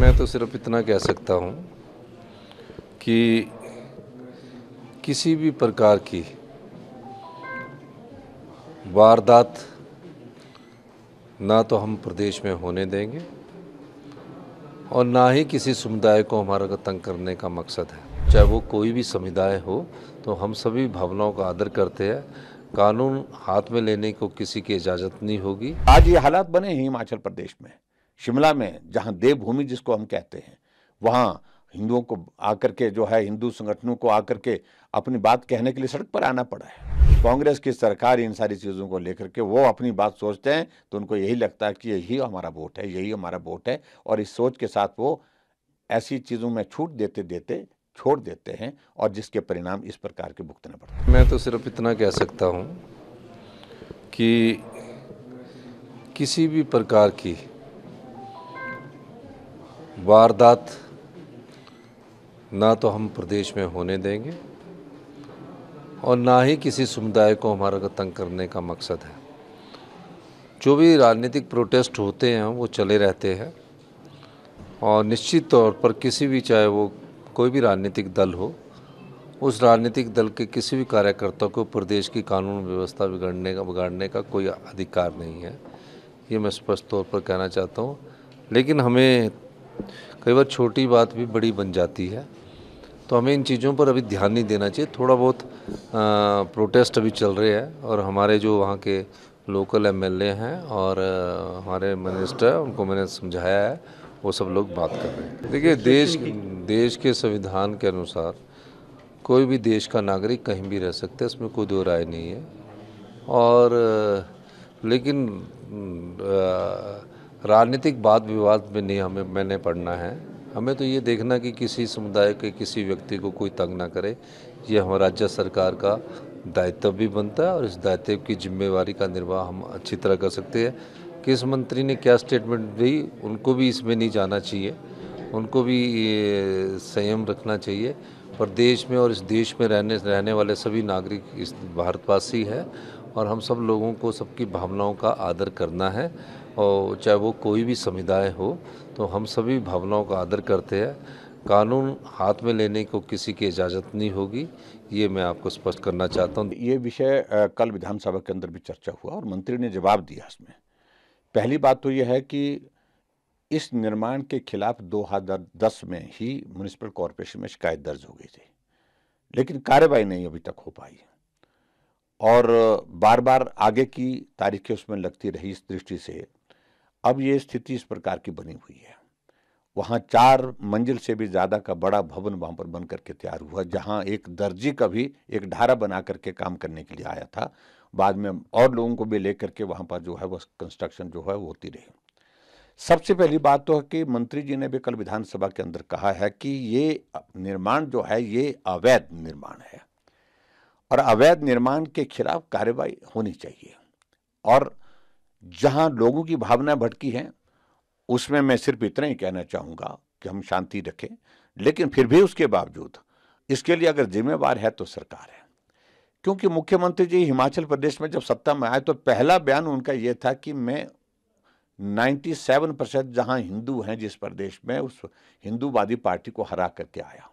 मैं तो सिर्फ इतना कह सकता हूँ कि किसी भी प्रकार की वारदात ना तो हम प्रदेश में होने देंगे और ना ही किसी समुदाय को हमारा तंग करने का मकसद है। चाहे वो कोई भी समुदाय हो, तो हम सभी भावनाओं का आदर करते हैं। कानून हाथ में लेने को किसी की इजाज़त नहीं होगी। आज ये हालात बने हैं हिमाचल प्रदेश में, शिमला में, जहां देवभूमि जिसको हम कहते हैं, वहां हिंदुओं को आकर के जो है हिंदू संगठनों को आकर के अपनी बात कहने के लिए सड़क पर आना पड़ा है। कांग्रेस की सरकार इन सारी चीज़ों को लेकर के वो अपनी बात सोचते हैं तो उनको यही लगता है कि यही हमारा वोट है, यही हमारा वोट है, और इस सोच के साथ वो ऐसी चीज़ों में छूट देते देते छोड़ देते हैं और जिसके परिणाम इस प्रकार के भुगतने पड़ते हैं। मैं तो सिर्फ इतना कह सकता हूँ कि किसी भी प्रकार की वारदात ना तो हम प्रदेश में होने देंगे और ना ही किसी समुदाय को हमारा तंग करने का मकसद है। जो भी राजनीतिक प्रोटेस्ट होते हैं वो चले रहते हैं और निश्चित तौर पर किसी भी, चाहे वो कोई भी राजनीतिक दल हो, उस राजनीतिक दल के किसी भी कार्यकर्ता को प्रदेश की कानून व्यवस्था बिगाड़ने का कोई अधिकार नहीं है। ये मैं स्पष्ट तौर पर कहना चाहता हूँ। लेकिन हमें कई बार छोटी बात भी बड़ी बन जाती है, तो हमें इन चीज़ों पर अभी ध्यान नहीं देना चाहिए। थोड़ा बहुत प्रोटेस्ट अभी चल रहे हैं और हमारे जो वहाँ के लोकल एमएलए हैं और हमारे मिनिस्टर हैं, उनको मैंने समझाया है, वो सब लोग बात कर रहे हैं। देखिए, देश के संविधान के अनुसार कोई भी देश का नागरिक कहीं भी रह सकता है, इसमें कोई दो राय नहीं है। और लेकिन राजनीतिक वाद विवाद में नहीं मैंने पढ़ना है। हमें तो ये देखना कि किसी समुदाय के किसी व्यक्ति को कोई तंग ना करे। ये हमारा राज्य सरकार का दायित्व भी बनता है और इस दायित्व की जिम्मेवारी का निर्वाह हम अच्छी तरह कर सकते हैं। किस मंत्री ने क्या स्टेटमेंट दी, उनको भी इसमें नहीं जाना चाहिए, उनको भी संयम रखना चाहिए। पर देश में और इस देश में रहने वाले सभी नागरिक इस भारतवासी है और हम सब लोगों को सबकी भावनाओं का आदर करना है। और चाहे वो कोई भी समुदाय हो, तो हम सभी भावनाओं का आदर करते हैं। कानून हाथ में लेने को किसी की इजाज़त नहीं होगी, ये मैं आपको स्पष्ट करना चाहता हूँ। ये विषय कल विधानसभा के अंदर भी चर्चा हुआ और मंत्री ने जवाब दिया इसमें। पहली बात तो यह है कि इस निर्माण के खिलाफ 2010 में ही म्युनिसिपल कॉरपोरेशन में शिकायत दर्ज हो गई थी, लेकिन कार्रवाई नहीं अभी तक हो पाई और बार बार आगे की तारीखें उसमें लगती रही। इस दृष्टि से अब ये स्थिति इस प्रकार की बनी हुई है। वहाँ 4 मंजिल से भी ज़्यादा का बड़ा भवन वहाँ पर बन करके तैयार हुआ, जहाँ एक दर्जी का भी एक ढारा बना करके काम करने के लिए आया था। बाद में और लोगों को भी लेकर के वहाँ पर जो है वो कंस्ट्रक्शन जो है वो होती रही। सबसे पहली बात तो है कि मंत्री जी ने भी कल विधानसभा के अंदर कहा है कि ये निर्माण जो है ये अवैध निर्माण है और अवैध निर्माण के खिलाफ कार्रवाई होनी चाहिए। और जहां लोगों की भावना भटकी है उसमें मैं सिर्फ इतना ही कहना चाहूंगा कि हम शांति रखें, लेकिन फिर भी उसके बावजूद इसके लिए अगर जिम्मेवार है तो सरकार है। क्योंकि मुख्यमंत्री जी हिमाचल प्रदेश में जब सत्ता में आए तो पहला बयान उनका यह था कि मैं 97% जहां हिंदू हैं जिस प्रदेश में, उस हिंदूवादी पार्टी को हरा करके आया।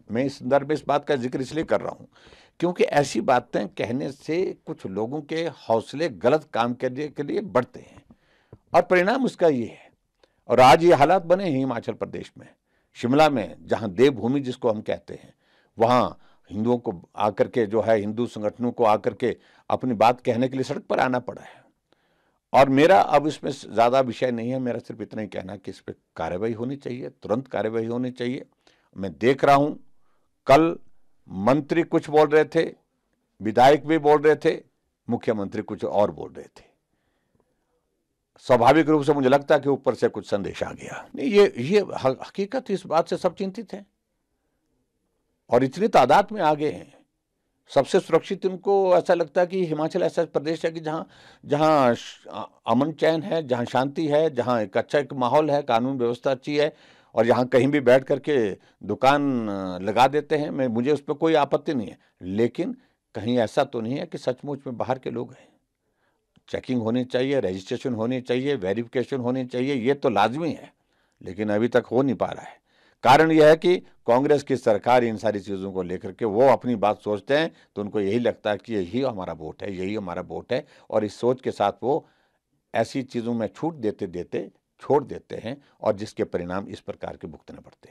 मैं इस संदर्भ में इस बात का जिक्र इसलिए कर रहा हूं क्योंकि ऐसी बातें कहने से कुछ लोगों के हौसले गलत काम करने के लिए बढ़ते हैं और परिणाम उसका ये है। और आज ये हालात बने हैं हिमाचल प्रदेश में, शिमला में, जहां देवभूमि जिसको हम कहते हैं, वहां हिंदुओं को आकर के जो है हिंदू संगठनों को आकर के अपनी बात कहने के लिए सड़क पर आना पड़ा है। और मेरा अब इसमें ज़्यादा विषय नहीं है, मेरा सिर्फ इतना ही कहना कि इस पर कार्रवाई होनी चाहिए, तुरंत कार्रवाई होनी चाहिए। मैं देख रहा हूं कल मंत्री कुछ बोल रहे थे, विधायक भी बोल रहे थे, मुख्यमंत्री कुछ और बोल रहे थे। स्वाभाविक रूप से मुझे लगता है कि ऊपर से कुछ संदेश आ गया। नहीं, ये हकीकत, इस बात से सब चिंतित हैं और इतनी तादाद में आ गए हैं। सबसे सुरक्षित इनको ऐसा लगता है कि हिमाचल ऐसा प्रदेश है कि जहाँ जहाँ अमन चैन है, जहाँ शांति है, जहाँ एक अच्छा एक माहौल है, कानून व्यवस्था अच्छी है और यहाँ कहीं भी बैठ करके दुकान लगा देते हैं। मुझे उस पर कोई आपत्ति नहीं है, लेकिन कहीं ऐसा तो नहीं है कि सचमुच में बाहर के लोग हैं। चेकिंग होनी चाहिए, रजिस्ट्रेशन होनी चाहिए, वेरिफिकेशन होनी चाहिए, ये तो लाजमी है। लेकिन अभी तक हो नहीं पा रहा है। कारण यह है कि कांग्रेस की सरकार इन सारी चीज़ों को लेकर के वो अपनी बात सोचते हैं, तो उनको यही लगता है कि यही हमारा वोट है, यही हमारा वोट है, और इस सोच के साथ वो ऐसी चीज़ों में छूट देते देते छोड़ देते हैं, और जिसके परिणाम इस प्रकार के भुगतने पड़ते हैं।